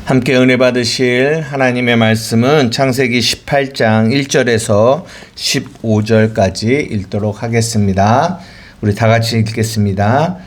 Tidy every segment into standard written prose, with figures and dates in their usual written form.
함께 은혜 받으실 하나님의 말씀은 창세기 18장 1절에서 15절까지 읽도록 하겠습니다. 우리 다 같이 읽겠습니다.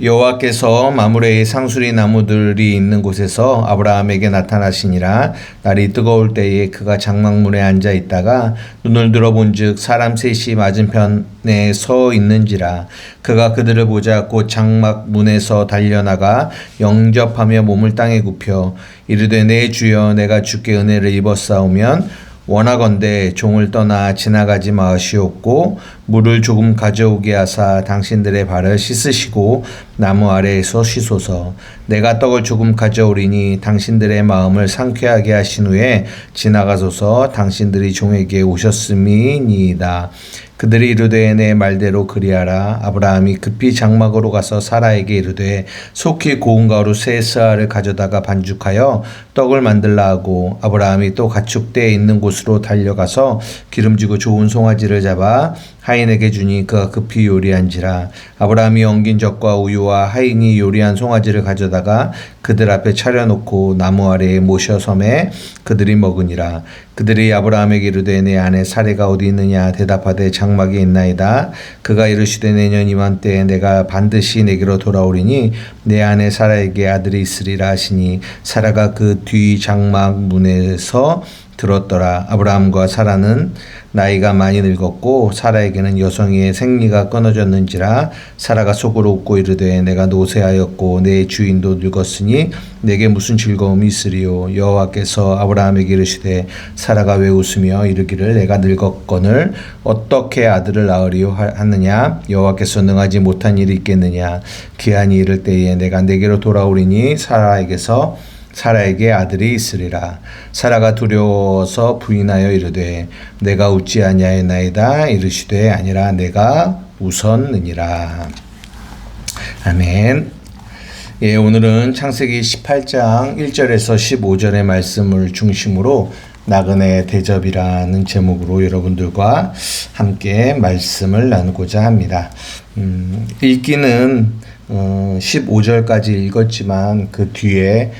여호와께서 마므레의 상수리 나무들이 있는 곳에서 아브라함에게 나타나시니라. 날이 뜨거울 때에 그가 장막문에 앉아 있다가 눈을 들어본즉 사람 셋이 맞은편에 서 있는지라. 그가 그들을 보자 곧 장막문에서 달려나가 영접하며 몸을 땅에 굽혀 이르되 내 주여 내가 주께 은혜를 입었사오면 원하건대 종을 떠나 지나가지 마시옵고 물을 조금 가져오게 하사 당신들의 발을 씻으시고 나무 아래에서 쉬소서. 내가 떡을 조금 가져오리니 당신들의 마음을 상쾌하게 하신 후에 지나가소서. 당신들이 종에게 오셨음이니이다. 그들이 이르되 내 말대로 그리하라. 아브라함이 급히 장막으로 가서 사라에게 이르되 속히 고운 가루 세 스아를 가져다가 반죽하여 떡을 만들라 하고 아브라함이 또 가축대에 있는 곳으로 달려가서 기름지고 좋은 송아지를 잡아 하인에게 주니 그가 급히 요리한지라. 아브라함이 엉긴 젖과 우유와 하인이 요리한 송아지를 가져다가 그들 앞에 차려놓고 나무 아래에 모셔 섬에 그들이 먹으니라. 그들이 아브라함에게 이르되 내 아내 사레가 어디 있느냐 대답하되 장막에 있나이다. 그가 이르시되 내년 이맘때에 내가 반드시 내게로 돌아오리니 내 아내 사라에게 아들이 있으리라 하시니 사라가 그 뒤 장막 문에서 들었더라. 아브라함과 사라는 나이가 많이 늙었고 사라에게는 여성의 생리가 끊어졌는지라. 사라가 속으로 웃고 이르되 내가 노쇠하였고 내 주인도 늙었으니 내게 무슨 즐거움이 있으리요. 여호와께서 아브라함에게 이르시되 사라가 왜 웃으며 이르기를 내가 늙었거늘 어떻게 아들을 낳으리요 하느냐. 여호와께서 능하지 못한 일이 있겠느냐. 기한이 이를 때에 내가 내게로 돌아오리니 사라에게 아들이 있으리라. 사라가 두려워서 부인하여 이르되 내가 웃지 아니하였나이다. 이르시되 아니라 내가 웃었느니라. 아멘. 예, 오늘은 창세기 18장 1절에서 15절의 말씀을 중심으로 나그네 대접이라는 제목으로 여러분들과 함께 말씀을 나누고자 합니다. 읽기는 15절까지 읽었지만 그 뒤에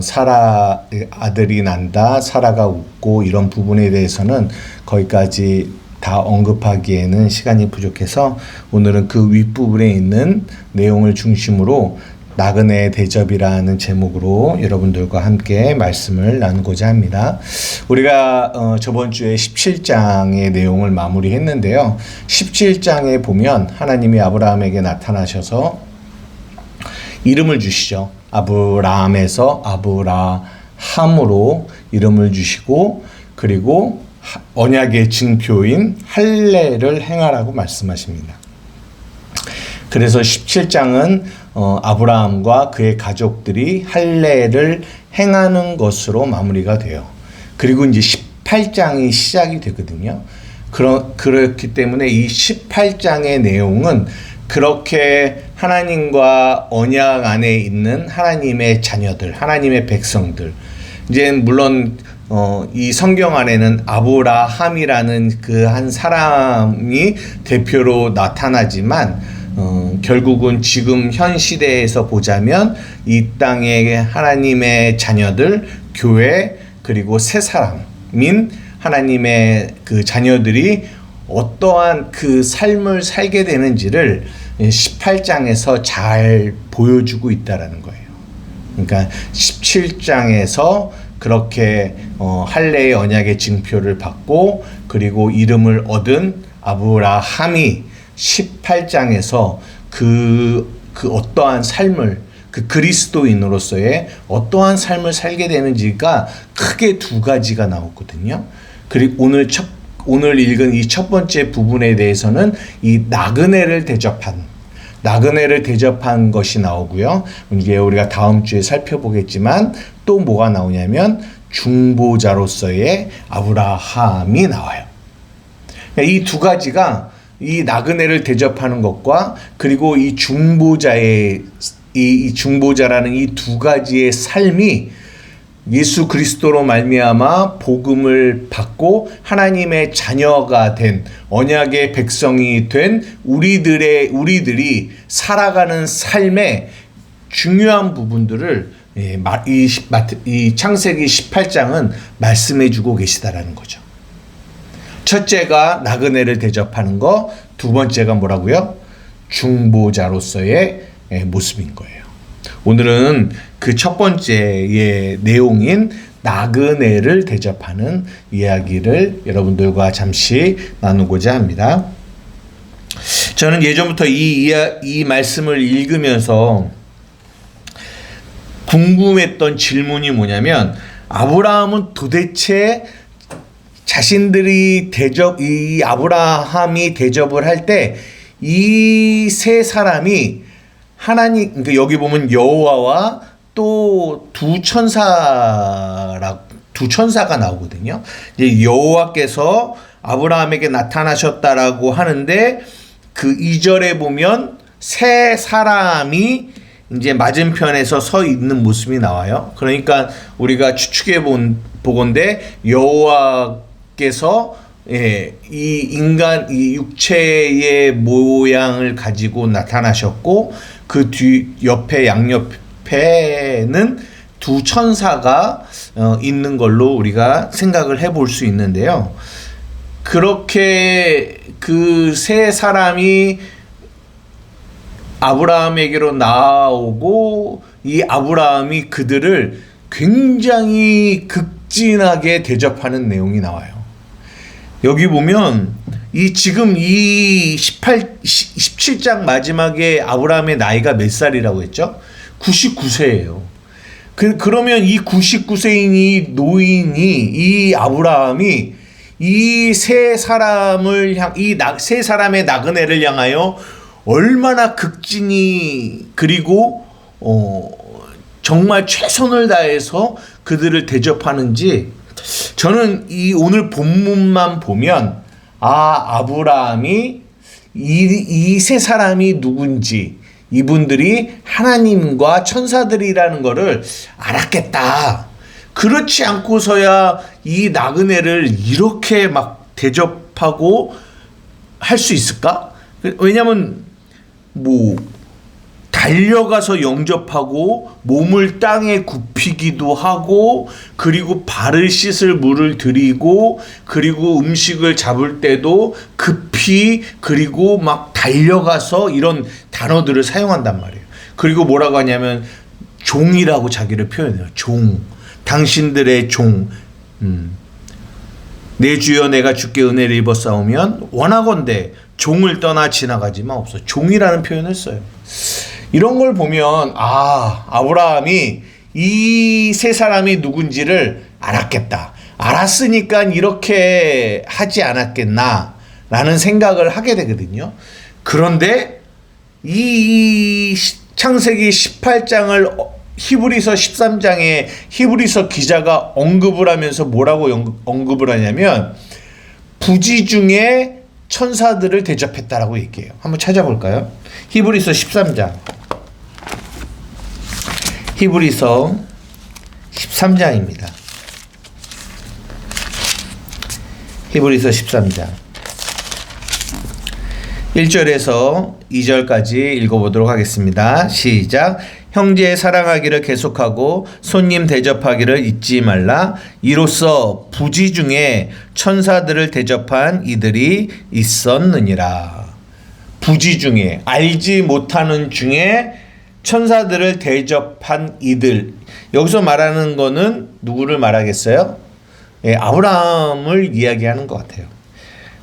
사라 아들이 난다, 사라가 웃고 이런 부분에 대해서는 거기까지 다 언급하기에는 시간이 부족해서 오늘은 그 윗부분에 있는 내용을 중심으로 나그네 대접이라는 제목으로 여러분들과 함께 말씀을 나누고자 합니다. 우리가 저번 주에 17장의 내용을 마무리했는데요. 17장에 보면 하나님이 아브라함에게 나타나셔서 이름을 주시죠. 아브라함에서 아브라함으로 이름을 주시고 그리고 언약의 증표인 할례를 행하라고 말씀하십니다. 그래서 17장은 아브라함과 그의 가족들이 할례를 행하는 것으로 마무리가 돼요. 그리고 이제 18장이 시작이 되거든요. 그렇기 때문에 이 18장의 내용은 그렇게 하나님과 언약 안에 있는 하나님의 자녀들, 하나님의 백성들. 이제 물론 이 성경 안에는 아브라함이라는 그 한 사람이 대표로 나타나지만 결국은 지금 현 시대에서 보자면 이 땅의 하나님의 자녀들, 교회, 그리고 새 사람인 하나님의 그 자녀들이 어떠한 그 삶을 살게 되는지를 18장에서 잘 보여주고 있다라는 거예요. 그러니까 17장에서 그렇게 할례의 언약의 증표를 받고 그리고 이름을 얻은 아브라함이 18장에서 그 어떠한 삶을 그 그리스도인으로서의 어떠한 삶을 살게 되는지가 크게 두 가지가 나오거든요. 그리고 오늘 읽은 이 첫 번째 부분에 대해서는 이 나그네를 대접한 것이 나오고요. 이게 우리가 다음 주에 살펴보겠지만 또 뭐가 나오냐면 중보자로서의 아브라함이 나와요. 이 두 가지가 이 나그네를 대접하는 것과 그리고 이 중보자라는 이 두 가지의 삶이 예수 그리스도로 말미암아 복음을 받고 하나님의 자녀가 된 언약의 백성이 된 우리들이 살아가는 삶의 중요한 부분들을 이 창세기 18장은 말씀해주고 계시다라는 거죠. 첫째가 나그네를 대접하는 거, 두 번째가 뭐라고요? 중보자로서의 모습인 거예요. 오늘은 그 첫 번째의 내용인 나그네를 대접하는 이야기를 여러분들과 잠시 나누고자 합니다. 저는 예전부터 이 말씀을 읽으면서 궁금했던 질문이 뭐냐면, 아브라함은 도대체 자신들이 이 아브라함이 대접을 할 때 이 세 사람이 하나님, 여기 보면 여호와와 또 두 천사가 나오거든요. 이제 여호와께서 아브라함에게 나타나셨다라고 하는데, 그 2절에 보면 세 사람이 이제 맞은편에서 서 있는 모습이 나와요. 그러니까 우리가 추측해 보건대 여호와께서 이 육체의 모양을 가지고 나타나셨고, 그 옆에 양옆에는 두 천사가 있는 걸로 우리가 생각을 해볼 수 있는데요. 그렇게 그 세 사람이 아브라함에게로 나오고, 이 아브라함이 그들을 굉장히 극진하게 대접하는 내용이 나와요. 여기 보면 지금 이 17장 마지막에 아브라함의 나이가 몇 살이라고 했죠? 99세예요. 그러면 이 99세인 이 노인이, 이 아브라함이 이 세 사람의 나그네를 향하여 얼마나 극진히, 그리고 정말 최선을 다해서 그들을 대접하는지, 저는 이 오늘 본문만 보면 아브라함이 이 세 사람이 누군지, 이분들이 하나님과 천사들이라는 거를 알았겠다. 그렇지 않고서야 이 나그네를 이렇게 막 대접하고 할 수 있을까? 왜냐면 달려가서 영접하고 몸을 땅에 굽히기도 하고, 그리고 발을 씻을 물을 드리고, 그리고 음식을 잡을 때도 급히, 그리고 막 달려가서 이런 단어들을 사용한단 말이에요. 그리고 뭐라고 하냐면 종이라고 자기를 표현해요. 종, 당신들의 종. 내 주여 내가 주께 은혜를 입었사오면 원하건대 종을 떠나 지나가지 마옵소서. 종이라는 표현을 써요. 이런 걸 보면 아브라함이 이 세 사람이 누군지를 알았겠다. 알았으니까 이렇게 하지 않았겠나 라는 생각을 하게 되거든요. 그런데 이 창세기 18장을 히브리서 13장에 히브리서 기자가 언급을 하면서 뭐라고 언급을 하냐면, 부지 중에 천사들을 대접했다라고 얘기해요. 한번 찾아볼까요? 히브리서 13장. 히브리서 13장입니다. 히브리서 13장 1절에서 2절까지 읽어보도록 하겠습니다. 시작. 형제 사랑하기를 계속하고 손님 대접하기를 잊지 말라. 이로써 부지 중에 천사들을 대접한 이들이 있었느니라. 부지 중에, 알지 못하는 중에 천사들을 대접한 이들. 여기서 말하는 거는 누구를 말하겠어요? 아브라함을 이야기하는 것 같아요.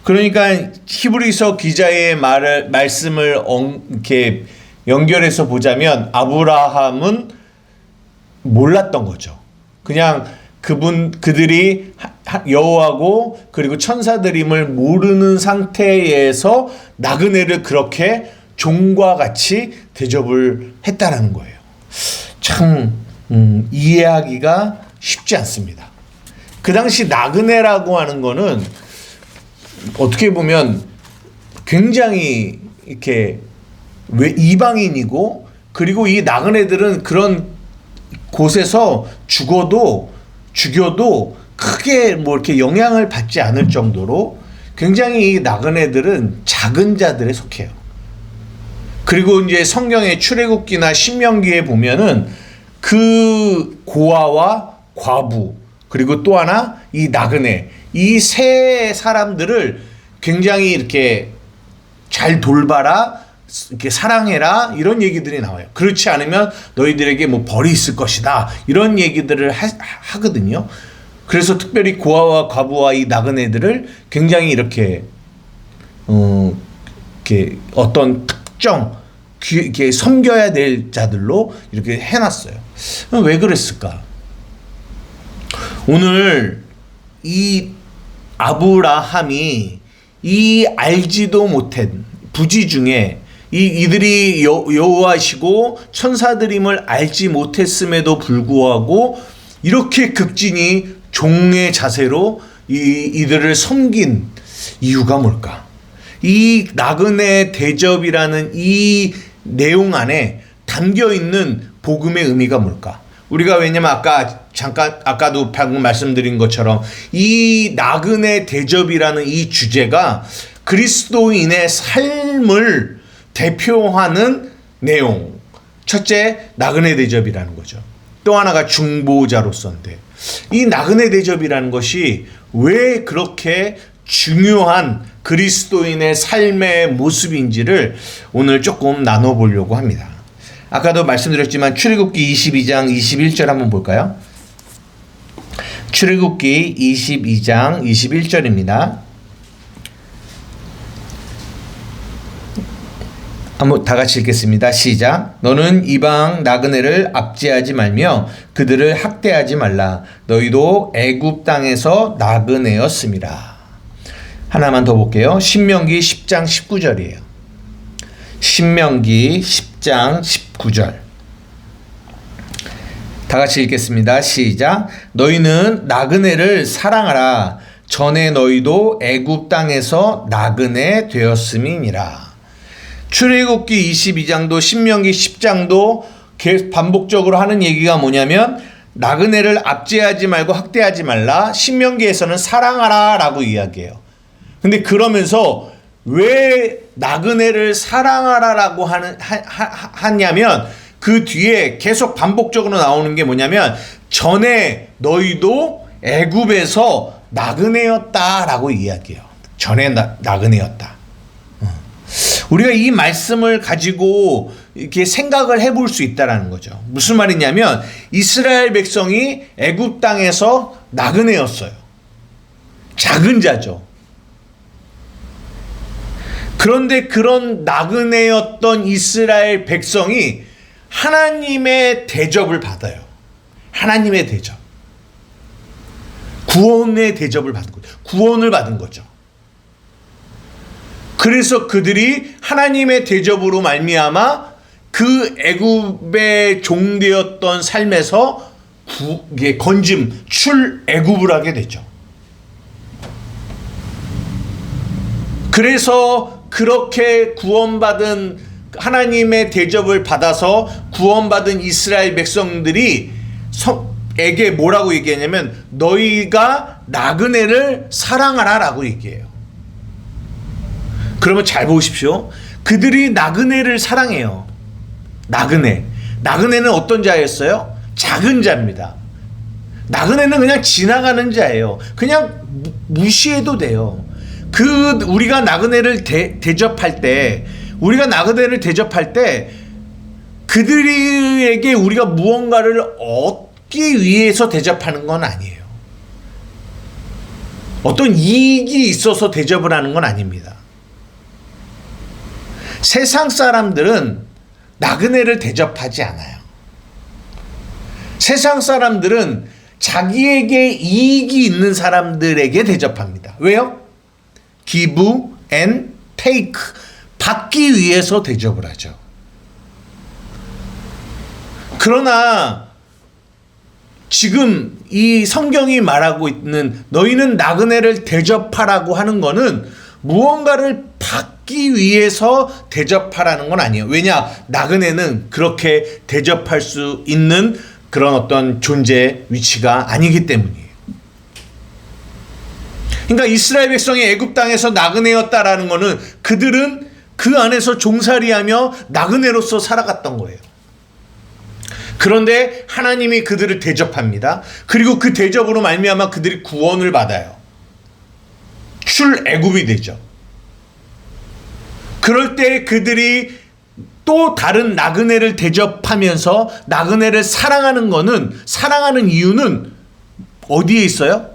그러니까 히브리서 기자의 말씀을 이렇게 연결해서 보자면, 아브라함은 몰랐던 거죠. 그냥 그들이 여호와고 그리고 천사들임을 모르는 상태에서 나그네를 그렇게 종과 같이 대접을 했다라는 거예요. 참 이해하기가 쉽지 않습니다. 그 당시 나그네라고 하는 거는 어떻게 보면 굉장히 이렇게 이방인이고, 그리고 이 나그네들은 그런 곳에서 죽여도 크게 이렇게 영향을 받지 않을 정도로 굉장히 이 나그네들은 작은 자들에 속해요. 그리고 이제 성경의 출애굽기나 신명기에 보면은 그 고아와 과부 그리고 또 하나 이 나그네 이 세 사람들을 굉장히 이렇게 잘 돌봐라 이렇게 사랑해라 이런 얘기들이 나와요. 그렇지 않으면 너희들에게 뭐 벌이 있을 것이다 이런 얘기들을 하거든요. 그래서 특별히 고아와 과부와 이 나그네들을 굉장히 이렇게 이렇게 어떤 특정 이렇게 섬겨야 될 자들로 이렇게 해놨어요. 왜 그랬을까? 오늘 이 아브라함이 이 알지도 못한 부지 중에 이들이 여호와시고 천사들임을 알지 못했음에도 불구하고 이렇게 극진히 종의 자세로 이들을 섬긴 이유가 뭘까? 이 나그네 대접이라는 이 내용 안에 담겨 있는 복음의 의미가 뭘까? 우리가 왜냐면 아까도 방금 말씀드린 것처럼 이 나그네 대접이라는 이 주제가 그리스도인의 삶을 대표하는 내용. 첫째, 나그네 대접이라는 거죠. 또 하나가 중보자로서인데 이 나그네 대접이라는 것이 왜 그렇게 중요한 그리스도인의 삶의 모습인지를 오늘 조금 나눠보려고 합니다. 아까도 말씀드렸지만 출애굽기 22장 21절 한번 볼까요? 출애굽기 22장 21절입니다. 한번 다 같이 읽겠습니다. 시작. 너는 이방 나그네를 압제하지 말며 그들을 학대하지 말라. 너희도 애굽 땅에서 나그네였음이라. 하나만 더 볼게요. 신명기 10장 19절이에요. 신명기 10장 19절. 다 같이 읽겠습니다. 시작. 너희는 나그네를 사랑하라. 전에 너희도 애굽 땅에서 나그네 되었음이니라. 출애굽기 22장도 신명기 10장도 반복적으로 하는 얘기가 뭐냐면 나그네를 압제하지 말고 학대하지 말라. 신명기에서는 사랑하라 라고 이야기해요. 근데 그러면서 왜 나그네를 사랑하라 라고 하냐면 그 뒤에 계속 반복적으로 나오는 게 뭐냐면 전에 너희도 애굽에서 나그네였다 라고 이야기해요. 전에 나그네였다. 우리가 이 말씀을 가지고 이렇게 생각을 해볼 수 있다라는 거죠. 무슨 말이냐면 이스라엘 백성이 애굽 땅에서 나그네였어요. 작은 자죠. 그런데 그런 나그네였던 이스라엘 백성이 하나님의 대접을 받아요. 하나님의 대접. 구원의 대접을 받은 거죠. 구원을 받은 거죠. 그래서 그들이 하나님의 대접으로 말미암아 그 애굽의 종되었던 삶에서 출애굽을 하게 되죠. 그래서 그렇게 구원받은 하나님의 대접을 받아서 구원받은 이스라엘 백성들이 에게 뭐라고 얘기하냐면 너희가 나그네를 사랑하라 라고 얘기해요. 그러면 잘 보십시오. 그들이 나그네를 사랑해요. 나그네는 어떤 자였어요? 작은 자입니다. 나그네는 그냥 지나가는 자예요. 그냥 무시해도 돼요. 우리가 나그네를 대접할 때 그들에게 우리가 무언가를 얻기 위해서 대접하는 건 아니에요. 어떤 이익이 있어서 대접을 하는 건 아닙니다. 세상 사람들은 나그네를 대접하지 않아요. 세상 사람들은 자기에게 이익이 있는 사람들에게 대접합니다. 왜요? give and take. 받기 위해서 대접을 하죠. 그러나 지금 이 성경이 말하고 있는 너희는 나그네를 대접하라고 하는 거는 무언가를 받기 위해서 대접하라는 건 아니에요. 왜냐? 나그네는 그렇게 대접할 수 있는 그런 어떤 존재 위치가 아니기 때문이에요. 그러니까 이스라엘 백성이 애굽 땅에서 나그네였다라는 거는 그들은 그 안에서 종살이하며 나그네로서 살아갔던 거예요. 그런데 하나님이 그들을 대접합니다. 그리고 그 대접으로 말미암아 그들이 구원을 받아요. 출애굽이 되죠. 그럴 때 그들이 또 다른 나그네를 대접하면서 나그네를 사랑하는 이유는 어디에 있어요?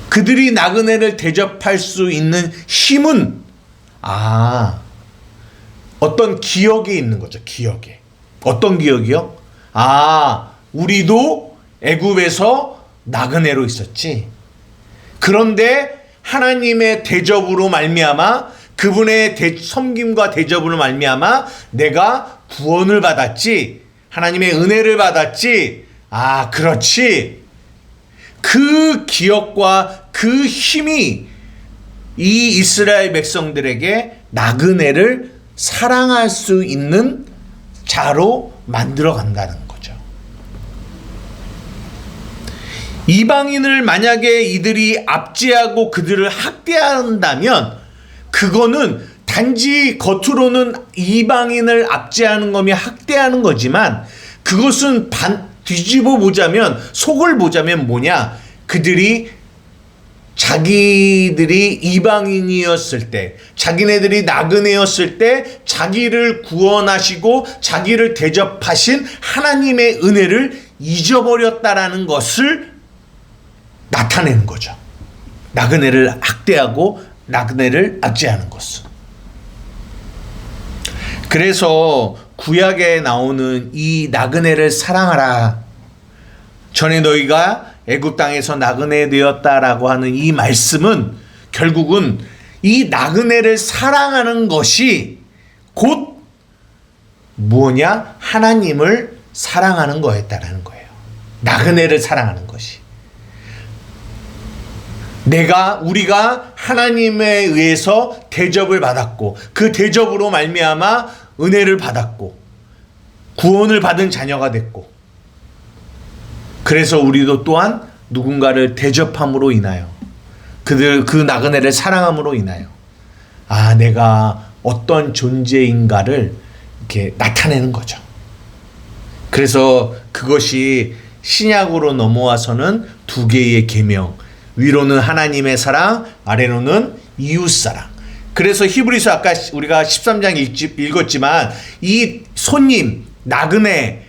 그들이 나그네를 대접할 수 있는 힘은 어떤 기억에 있는 거죠. 기억에. 어떤 기억이요? 우리도 애굽에서 나그네로 있었지. 그런데 하나님의 대접으로 말미암아 그분의 섬김과 대접으로 말미암아 내가 구원을 받았지. 하나님의 은혜를 받았지. 그렇지. 그 기억과 그 힘이 이 이스라엘 백성들에게 나그네를 사랑할 수 있는 자로 만들어 간다는 거죠. 이방인을 만약에 이들이 압제하고 그들을 학대한다면 그거는 단지 겉으로는 이방인을 압제하는 거며 학대하는 거지만 그것은 뒤집어 보자면 속을 보자면 뭐냐? 자기들이 이방인이었을 때, 자기네들이 나그네였을 때 자기를 구원하시고 자기를 대접하신 하나님의 은혜를 잊어버렸다라는 것을 나타내는 거죠. 나그네를 학대하고 나그네를 압제하는 것은. 그래서 구약에 나오는 이 나그네를 사랑하라. 전에 너희가 애굽 땅에서 나그네 되었다라고 하는 이 말씀은 결국은 이 나그네를 사랑하는 것이 곧 뭐냐? 하나님을 사랑하는 거였다라는 거예요. 나그네를 사랑하는 것이. 우리가 하나님에 의해서 대접을 받았고 그 대접으로 말미암아 은혜를 받았고 구원을 받은 자녀가 됐고 그래서 우리도 또한 누군가를 대접함으로 인하여 그 나그네를 사랑함으로 인하여 내가 어떤 존재인가를 이렇게 나타내는 거죠. 그래서 그것이 신약으로 넘어와서는 두 개의 계명, 위로는 하나님의 사랑, 아래로는 이웃사랑. 그래서 히브리서 아까 우리가 13장 읽었지만 이 손님, 나그네를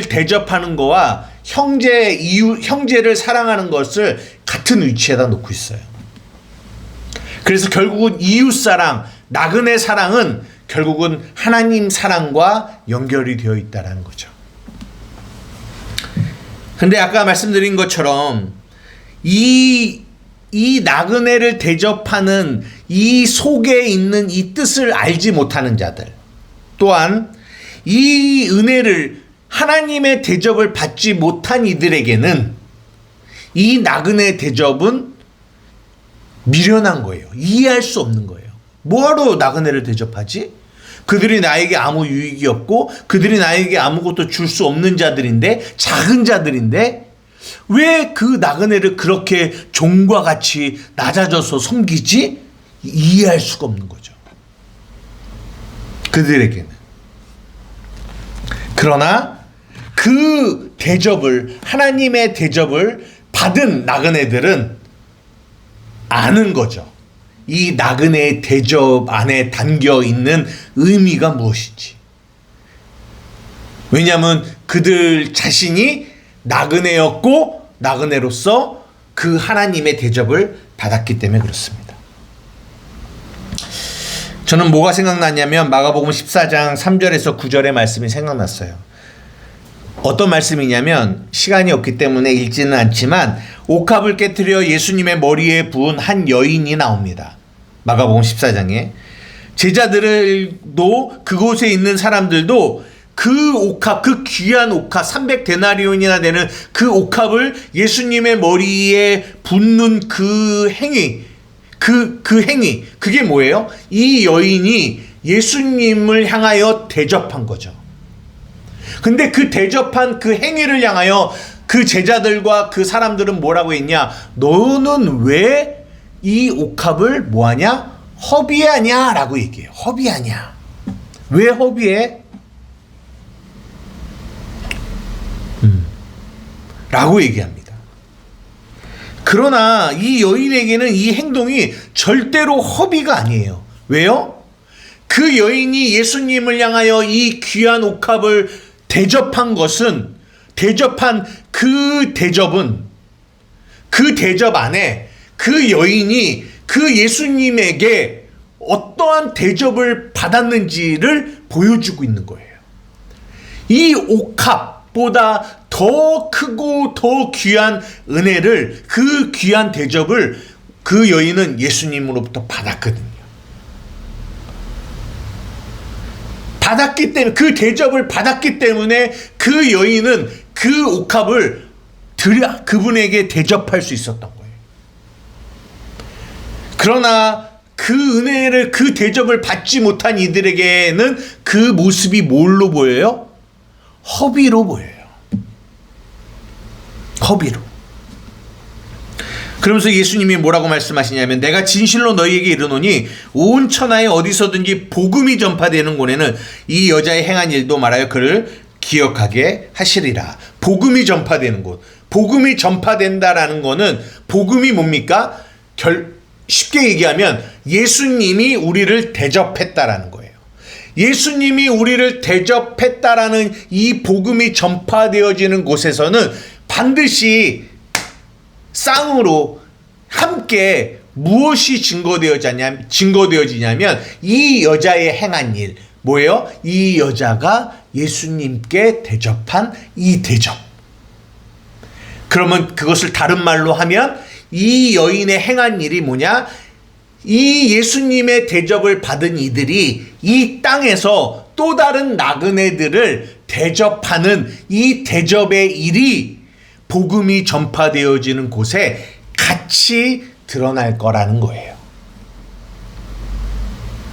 대접하는 거와 형제를 사랑하는 것을 같은 위치에다 놓고 있어요. 그래서 결국은 이웃사랑, 나그네 사랑은 결국은 하나님 사랑과 연결이 되어 있다는 거죠. 근데 아까 말씀드린 것처럼 이 나그네를 대접하는 이 속에 있는 이 뜻을 알지 못하는 자들, 또한 이 은혜를 하나님의 대접을 받지 못한 이들에게는 이 나그네 대접은 미련한 거예요. 이해할 수 없는 거예요. 뭐하러 나그네를 대접하지? 그들이 나에게 아무 유익이 없고 그들이 나에게 아무것도 줄 수 없는 자들인데, 작은 자들인데 왜 그 나그네를 그렇게 종과 같이 낮아져서 섬기지? 이해할 수가 없는 거죠. 그들에게는. 그러나 그 대접을, 하나님의 대접을 받은 나그네들은 아는 거죠. 이 나그네의 대접 안에 담겨 있는 의미가 무엇인지. 왜냐하면 그들 자신이 나그네였고 나그네로서 그 하나님의 대접을 받았기 때문에 그렇습니다. 저는 뭐가 생각나냐면 마가복음 14장 3절에서 9절의 말씀이 생각났어요. 어떤 말씀이냐면 시간이 없기 때문에 읽지는 않지만 옥합을 깨뜨려 예수님의 머리에 부은 한 여인이 나옵니다. 마가복음 14장에 제자들도 그곳에 있는 사람들도 그 옥합, 그 귀한 옥합 300데나리온이나 되는 그 옥합을 예수님의 머리에 붓는 그 행위, 그 행위, 그게 뭐예요? 이 여인이 예수님을 향하여 대접한 거죠. 근데 그 대접한 그 행위를 향하여 그 제자들과 그 사람들은 뭐라고 했냐? 너는 왜 이 옥합을 뭐하냐? 허비하냐? 라고 얘기해요. 허비하냐? 왜 허비해? 라고 얘기합니다. 그러나 이 여인에게는 이 행동이 절대로 허비가 아니에요. 왜요? 그 여인이 예수님을 향하여 이 귀한 옥합을 대접한 그 대접 안에 그 여인이 그 예수님에게 어떠한 대접을 받았는지를 보여주고 있는 거예요. 이 옥합보다 더 크고 더 귀한 은혜를, 그 귀한 대접을 그 여인은 예수님으로부터 받았거든요. 그 대접을 받았기 때문에 그 여인은 그 옥합을 그분에게 대접할 수 있었던 거예요. 그러나 그 은혜를, 그 대접을 받지 못한 이들에게는 그 모습이 뭘로 보여요? 허비로 보여요. 허비로. 그러면서 예수님이 뭐라고 말씀하시냐면, 내가 진실로 너희에게 이르노니 온 천하에 어디서든지 복음이 전파되는 곳에는 이 여자의 행한 일도 말하여 그를 기억하게 하시리라. 복음이 전파되는 곳. 복음이 전파된다라는 거는, 복음이 뭡니까? 쉽게 얘기하면 예수님이 우리를 대접했다라는 거예요. 예수님이 우리를 대접했다라는 이 복음이 전파되어지는 곳에서는 반드시 쌍으로 함께 무엇이 증거되어지냐면 이 여자의 행한 일, 뭐예요? 이 여자가 예수님께 대접한 이 대접. 그러면 그것을 다른 말로 하면 이 여인의 행한 일이 뭐냐? 이 예수님의 대접을 받은 이들이 이 땅에서 또 다른 나그네들을 대접하는 이 대접의 일이 복음이 전파되어지는 곳에 같이 드러날 거라는 거예요.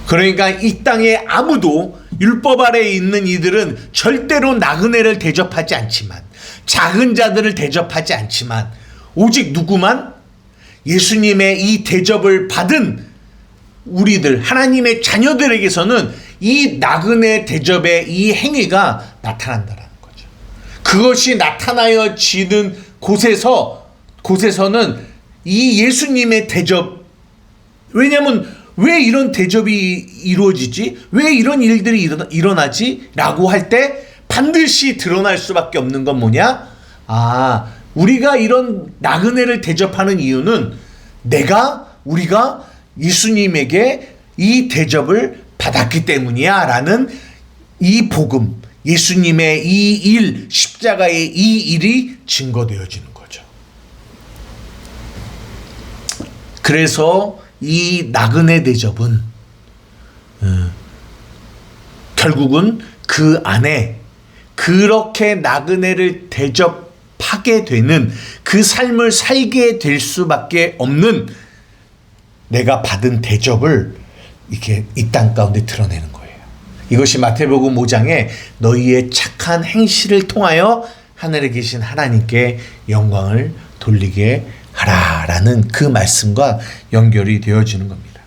그러니까 이 땅에 아무도, 율법 아래에 있는 이들은 절대로 나그네를 대접하지 않지만, 작은 자들을 대접하지 않지만, 오직 누구만? 예수님의 이 대접을 받은 우리들, 하나님의 자녀들에게서는 이 나그네 대접의 이 행위가 나타난다라는 거죠. 그것이 나타나여지는 곳에서는 이 예수님의 대접, 왜냐하면 왜 이런 대접이 이루어지지? 왜 이런 일들이 일어나지? 라고 할 때 반드시 드러날 수밖에 없는 건 뭐냐? 우리가 이런 나그네를 대접하는 이유는 우리가 예수님에게 이 대접을 받았기 때문이야 라는 이 복음, 예수님의 이 일, 십자가의 이 일이 증거되어지는 거죠. 그래서 이 나그네 대접은 결국은 그 안에 그렇게 나그네를 대접하게 되는 그 삶을 살게 될 수밖에 없는, 내가 받은 대접을 이렇게 이 땅 가운데 드러내는 거예요. 이것이 마태복음 5장에 너희의 착한 행실을 통하여 하늘에 계신 하나님께 영광을 돌리게 하라라는 그 말씀과 연결이 되어지는 겁니다.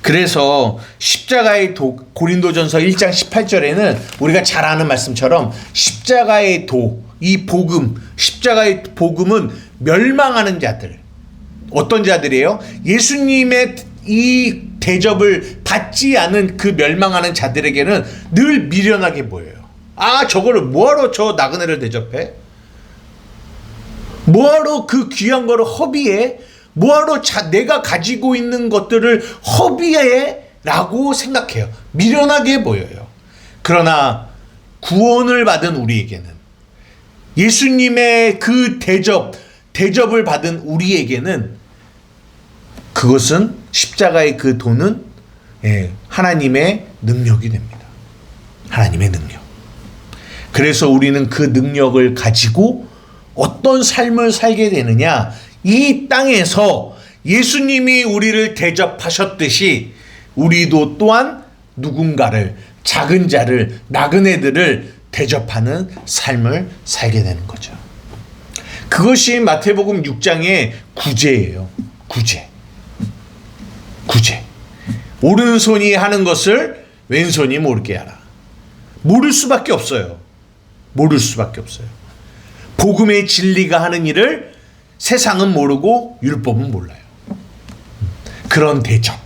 그래서 십자가의 도, 고린도전서 1장 18절에는 우리가 잘 아는 말씀처럼 십자가의 도, 이 복음, 십자가의 복음은 멸망하는 자들, 어떤 자들이에요? 예수님의 이 대접을 받지 않은 그 멸망하는 자들에게는 늘 미련하게 보여요. 저거를 뭐하러 저 나그네를 대접해? 뭐하러 그 귀한 거를 허비해? 뭐하러 내가 가지고 있는 것들을 허비해? 라고 생각해요. 미련하게 보여요. 그러나 구원을 받은 우리에게는, 예수님의 그 대접을 받은 우리에게는 그것은, 십자가의 그 도는 하나님의 능력이 됩니다. 하나님의 능력. 그래서 우리는 그 능력을 가지고 어떤 삶을 살게 되느냐? 이 땅에서 예수님이 우리를 대접하셨듯이 우리도 또한 누군가를, 작은 자를, 나그네들을 대접하는 삶을 살게 되는 거죠. 그것이 마태복음 6장의 구제예요. 구제. 오른손이 하는 것을 왼손이 모르게 하라. 모를 수밖에 없어요. 복음의 진리가 하는 일을 세상은 모르고 율법은 몰라요. 그런 대접.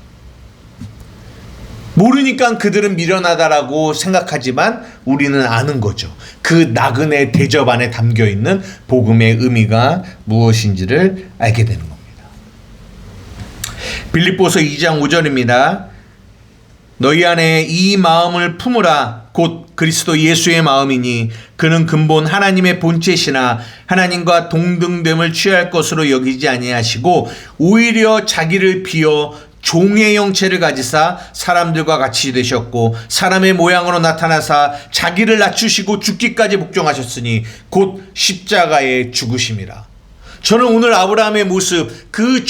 모르니까 그들은 미련하다라고 생각하지만 우리는 아는 거죠. 그 나그네 대접 안에 담겨있는 복음의 의미가 무엇인지를 알게 되는 겁니다. 빌립보서 2장 5절입니다. 너희 안에 이 마음을 품으라. 곧 그리스도 예수의 마음이니 그는 근본 하나님의 본체시나 하나님과 동등됨을 취할 것으로 여기지 아니하시고 오히려 자기를 비어 종의 형체를 가지사 사람들과 같이 되셨고 사람의 모양으로 나타나사 자기를 낮추시고 죽기까지 복종하셨으니 곧 십자가에 죽으심이라. 저는 오늘 아브라함의 모습, 그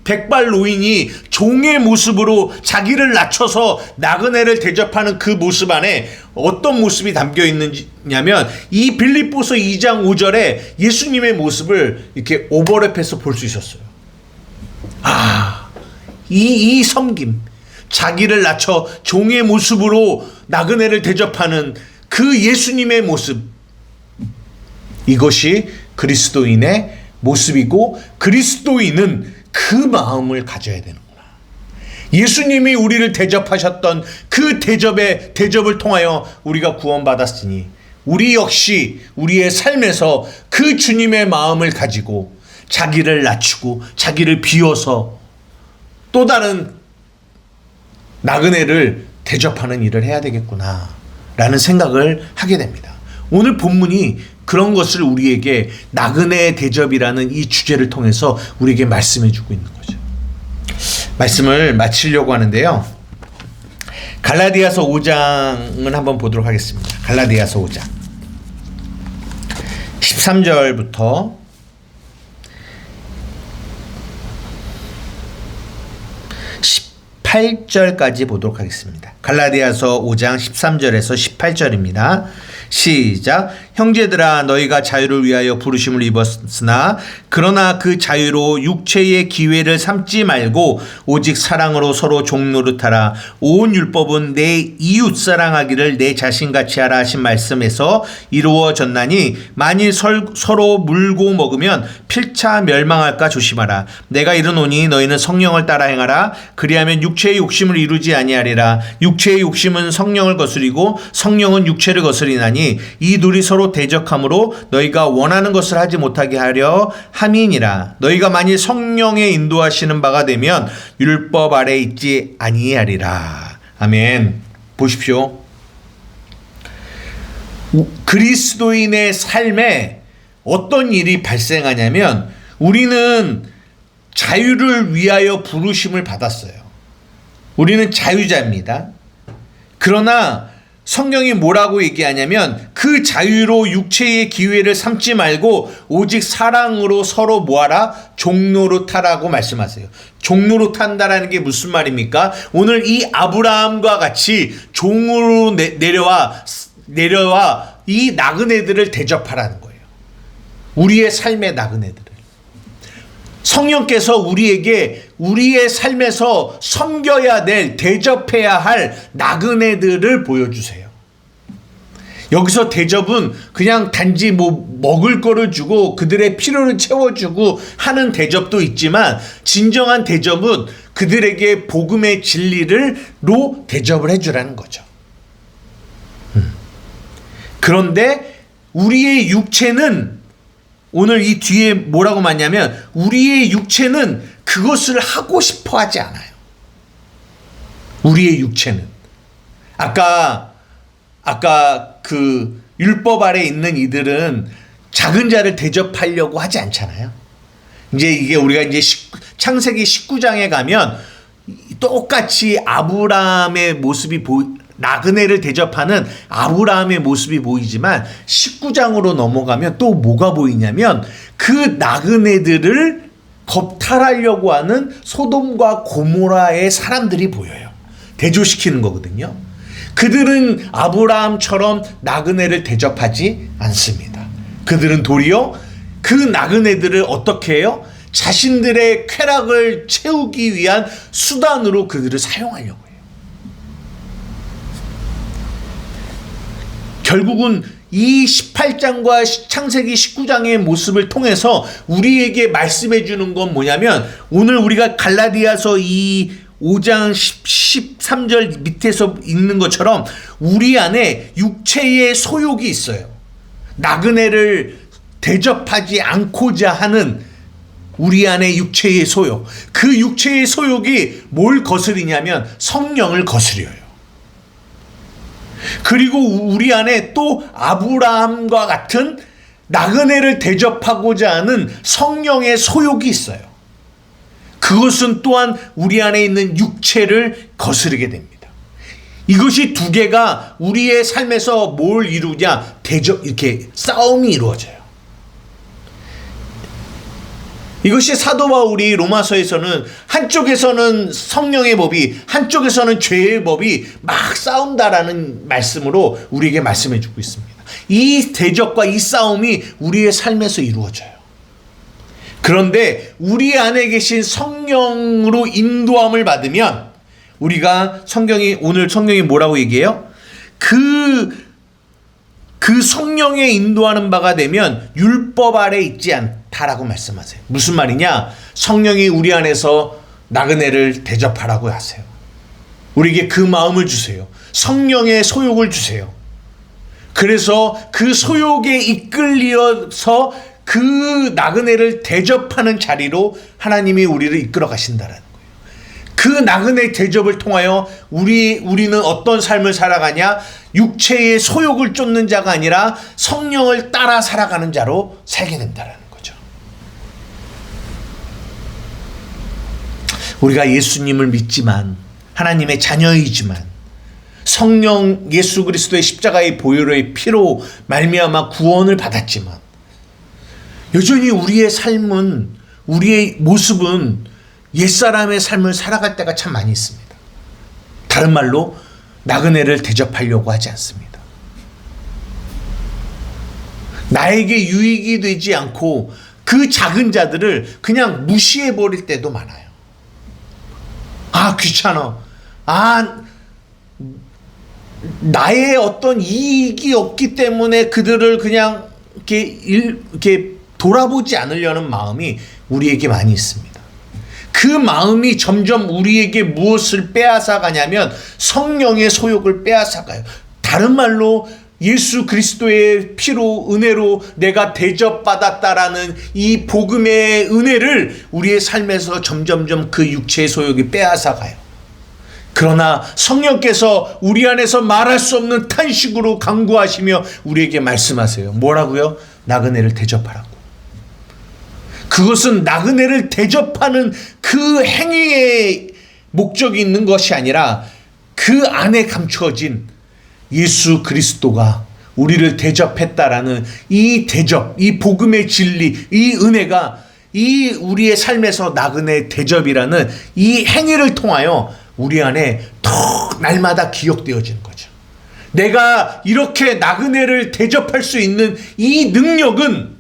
백발 노인이 종의 모습으로 자기를 낮춰서 나그네를 대접하는 그 모습 안에 어떤 모습이 담겨 있느냐면 이 빌립보서 2장 5절에 예수님의 모습을 이렇게 오버랩해서 볼 수 있었어요. 이 섬김, 자기를 낮춰 종의 모습으로 나그네를 대접하는 그 예수님의 모습, 이것이 그리스도인의 모습이고 그리스도인은 그 마음을 가져야 되는구나. 예수님이 우리를 대접하셨던 그 대접을 통하여 우리가 구원받았으니 우리 역시 우리의 삶에서 그 주님의 마음을 가지고 자기를 낮추고 자기를 비워서 또 다른 나그네를 대접하는 일을 해야 되겠구나 라는 생각을 하게 됩니다. 오늘 본문이 그런 것을 우리에게 나그네 대접이라는 이 주제를 통해서 우리에게 말씀해 주고 있는 거죠. 말씀을 마치려고 하는데요. 갈라디아서 5장을 한번 보도록 하겠습니다. 갈라디아서 5장 13절부터 18절까지 보도록 하겠습니다. 갈라디아서 5장 13절에서 18절입니다. 시작. 형제들아 너희가 자유를 위하여 부르심을 입었으나 그러나 그 자유로 육체의 기회를 삼지 말고 오직 사랑으로 서로 종노릇하라. 온 율법은 내 이웃 사랑하기를 내 자신같이 하라 하신 말씀에서 이루어졌나니 만일 서로 물고 먹으면 필차 멸망할까 조심하라. 내가 이르노니 너희는 성령을 따라 행하라. 그리하면 육체의 욕심을 이루지 아니하리라. 육체의 욕심은 성령을 거스리고 성령은 육체를 거스리나니 이 둘이 서로 대적함으로 너희가 원하는 것을 하지 못하게 하려 함이니라. 너희가 만일 성령의 인도하시는 바가 되면 율법 아래 있지 아니하리라. 아멘. 보십시오. 그리스도인의 삶에 어떤 일이 발생하냐면 우리는 자유를 위하여 부르심을 받았어요. 우리는 자유자입니다. 그러나 성경이 뭐라고 얘기하냐면 그 자유로 육체의 기회를 삼지 말고 오직 사랑으로 서로 뭐하라? 종노릇하라고 말씀하세요. 종노릇한다라는 게 무슨 말입니까? 오늘 이 아브라함과 같이 종으로 내려와 이 나그네들을 대접하라는 거예요. 우리의 삶의 나그네들을. 성령께서 우리에게 우리의 삶에서 섬겨야 될, 대접해야 할 나그네들을 보여주세요. 여기서 대접은 그냥 단지 먹을 거를 주고 그들의 필요를 채워주고 하는 대접도 있지만 진정한 대접은 그들에게 복음의 진리로 대접을 해주라는 거죠. 그런데 우리의 육체는 오늘 이 뒤에 뭐라고 말하냐면 우리의 육체는 그것을 하고 싶어 하지 않아요. 우리의 육체는. 아까 그 율법 아래 있는 이들은 작은 자를 대접하려고 하지 않잖아요. 이제 이게 우리가 이제 창세기 19장에 가면 똑같이 아브라함의 모습이 나그네를 대접하는 아브라함의 모습이 보이지만 19장으로 넘어가면 또 뭐가 보이냐면 그 나그네들을 겁탈하려고 하는 소돔과 고모라의 사람들이 보여요. 대조시키는 거거든요. 그들은 아브라함처럼 나그네를 대접하지 않습니다. 그들은 도리어 그 나그네들을 어떻게 해요? 자신들의 쾌락을 채우기 위한 수단으로 그들을 사용하려고 해요. 결국은 이 18장과 창세기 19장의 모습을 통해서 우리에게 말씀해 주는 건 뭐냐면, 오늘 우리가 갈라디아서 이 5장 13절 밑에서 읽는 것처럼 우리 안에 육체의 소욕이 있어요. 나그네를 대접하지 않고자 하는 우리 안에 육체의 소욕. 그 육체의 소욕이 뭘 거스리냐면 성령을 거스려요. 그리고 우리 안에 또 아브라함과 같은 나그네를 대접하고자 하는 성령의 소욕이 있어요. 그것은 또한 우리 안에 있는 육체를 거스르게 됩니다. 이것이 두 개가 우리의 삶에서 뭘 이루냐? 이렇게 싸움이 이루어져요. 이것이 사도 바울이 로마서에서는 한쪽에서는 성령의 법이, 한쪽에서는 죄의 법이 막 싸운다라는 말씀으로 우리에게 말씀해 주고 있습니다. 이 대적과 이 싸움이 우리의 삶에서 이루어져요. 그런데 우리 안에 계신 성령으로 인도함을 받으면, 우리가 오늘 성경이 뭐라고 얘기해요? 그 성령에 인도하는 바가 되면 율법 아래 있지 않다라고 말씀하세요. 무슨 말이냐? 성령이 우리 안에서 나그네를 대접하라고 하세요. 우리에게 그 마음을 주세요. 성령의 소욕을 주세요. 그래서 그 소욕에 이끌려서 그 나그네를 대접하는 자리로 하나님이 우리를 이끌어 가신다라는 거예요. 그 나그네 대접을 통하여 우리는 어떤 삶을 살아가냐? 육체의 소욕을 쫓는 자가 아니라 성령을 따라 살아가는 자로 살게 된다는 거죠. 우리가 예수님을 믿지만, 하나님의 자녀이지만, 성령 예수 그리스도의 십자가의 보혈의 피로 말미암아 구원을 받았지만, 여전히 우리의 삶은, 우리의 모습은 옛사람의 삶을 살아갈 때가 참 많이 있습니다. 다른 말로 나그네를 대접하려고 하지 않습니다. 나에게 유익이 되지 않고 그 작은 자들을 그냥 무시해 버릴 때도 많아요. 아, 귀찮아. 아, 나의 어떤 이익이 없기 때문에 그들을 그냥 이렇게 돌아보지 않으려는 마음이 우리에게 많이 있습니다. 그 마음이 점점 우리에게 무엇을 빼앗아가냐면 성령의 소욕을 빼앗아가요. 다른 말로 예수 그리스도의 피로, 은혜로 내가 대접받았다라는 이 복음의 은혜를 우리의 삶에서 점점점 그 육체의 소욕이 빼앗아가요. 그러나 성령께서 우리 안에서 말할 수 없는 탄식으로 간구하시며 우리에게 말씀하세요. 뭐라고요? 나그네를 대접하라고. 그것은 나그네를 대접하는 그 행위의 목적이 있는 것이 아니라 그 안에 감추어진 예수 그리스도가 우리를 대접했다라는 이 대접, 이 복음의 진리, 이 은혜가 이 우리의 삶에서 나그네 대접이라는 이 행위를 통하여 우리 안에 더 날마다 기억되어지는 거죠. 내가 이렇게 나그네를 대접할 수 있는 이 능력은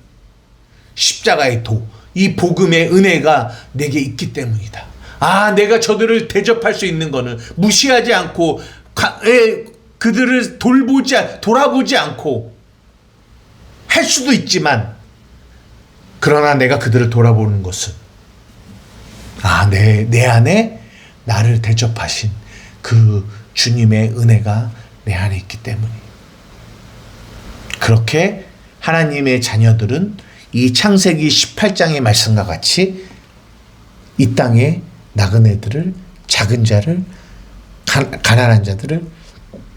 십자가의 도, 이 복음의 은혜가 내게 있기 때문이다. 아, 내가 저들을 대접할 수 있는 거는 무시하지 않고 그들을 돌아보지 않고 할 수도 있지만, 그러나 내가 그들을 돌아보는 것은 내 안에 나를 대접하신 그 주님의 은혜가 내 안에 있기 때문이에요. 그렇게 하나님의 자녀들은 이 창세기 18장의 말씀과 같이 이 땅에 나그네들을, 작은 자를, 가난한 자들을,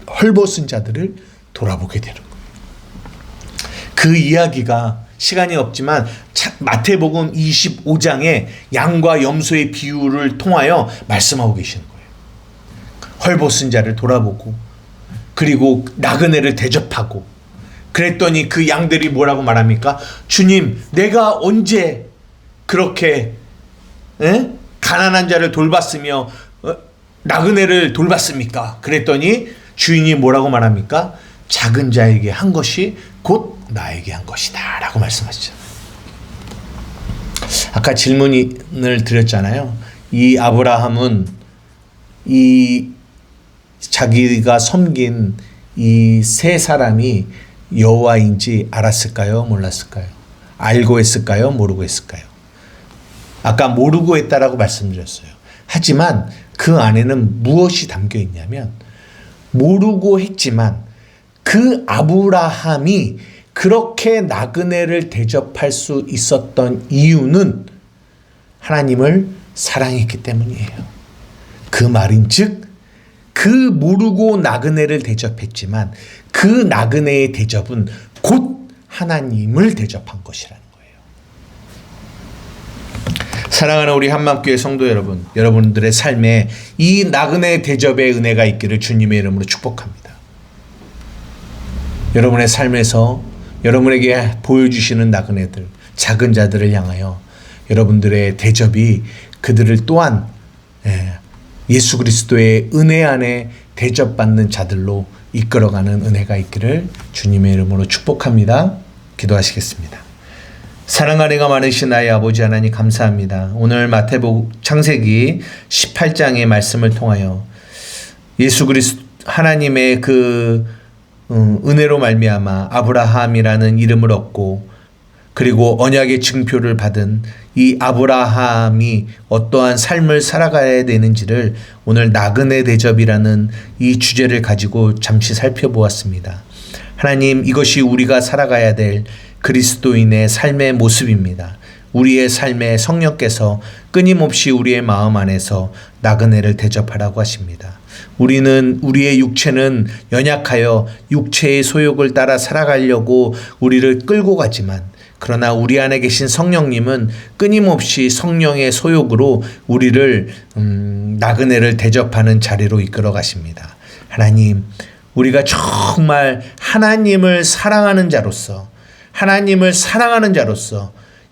헐벗은 자들을 돌아보게 되는 거예요. 그 이야기가 시간이 없지만 마태복음 25장에 양과 염소의 비유를 통하여 말씀하고 계시는 거예요. 헐벗은 자를 돌아보고, 그리고 나그네를 대접하고, 그랬더니 그 양들이 뭐라고 말합니까? 주님, 내가 언제 그렇게 가난한 자를 돌봤으며 나그네를 돌봤습니까? 그랬더니 주인이 뭐라고 말합니까? 작은 자에게 한 것이 곧 나에게 한 것이다 라고 말씀하시죠. 아까 질문을 드렸잖아요. 이 아브라함은 이 자기가 섬긴 이 세 사람이 여호와인지 알았을까요? 몰랐을까요? 알고 했을까요? 모르고 했을까요? 아까 모르고 했다라고 말씀드렸어요. 하지만 그 안에는 무엇이 담겨 있냐면 모르고 했지만 그 아브라함이 그렇게 나그네를 대접할 수 있었던 이유는 하나님을 사랑했기 때문이에요. 그 말인즉 그 모르고 나그네를 대접했지만 그 나그네의 대접은 곧 하나님을 대접한 것이라는 거예요. 사랑하는 우리 한맘교회 성도 여러분, 여러분들의 삶에 이 나그네 대접의 은혜가 있기를 주님의 이름으로 축복합니다. 여러분의 삶에서 여러분에게 보여주시는 나그네들, 작은 자들을 향하여 여러분들의 대접이 그들을 또한 예수 그리스도의 은혜 안에 대접받는 자들로 이끌어가는 은혜가 있기를 주님의 이름으로 축복합니다. 기도하시겠습니다. 사랑과 은혜가 많으신 나의 아버지 하나님 감사합니다. 오늘 창세기 18장의 말씀을 통하여 예수 그리스도 하나님의 그 은혜로 말미암아 아브라함이라는 이름을 얻고 그리고 언약의 증표를 받은 이 아브라함이 어떠한 삶을 살아가야 되는지를 오늘 나그네 대접이라는 이 주제를 가지고 잠시 살펴보았습니다. 하나님, 이것이 우리가 살아가야 될 그리스도인의 삶의 모습입니다. 우리의 삶에 성령께서 끊임없이 우리의 마음 안에서 나그네를 대접하라고 하십니다. 우리의 육체는 연약하여 육체의 소욕을 따라 살아가려고 우리를 끌고 가지만 그러나 우리 안에 계신 성령님은 끊임없이 성령의 소욕으로 우리를 나그네를 대접하는 자리로 이끌어 가십니다. 하나님, 우리가 정말 하나님을 사랑하는 자로서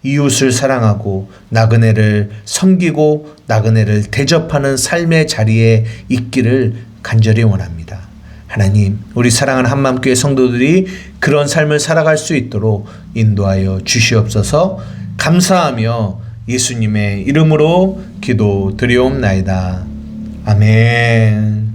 이웃을 사랑하고 나그네를 섬기고 나그네를 대접하는 삶의 자리에 있기를 간절히 원합니다. 하나님, 우리 사랑하는 한맘교회 성도들이 그런 삶을 살아갈 수 있도록 인도하여 주시옵소서. 감사하며 예수님의 이름으로 기도드리옵나이다. 아멘.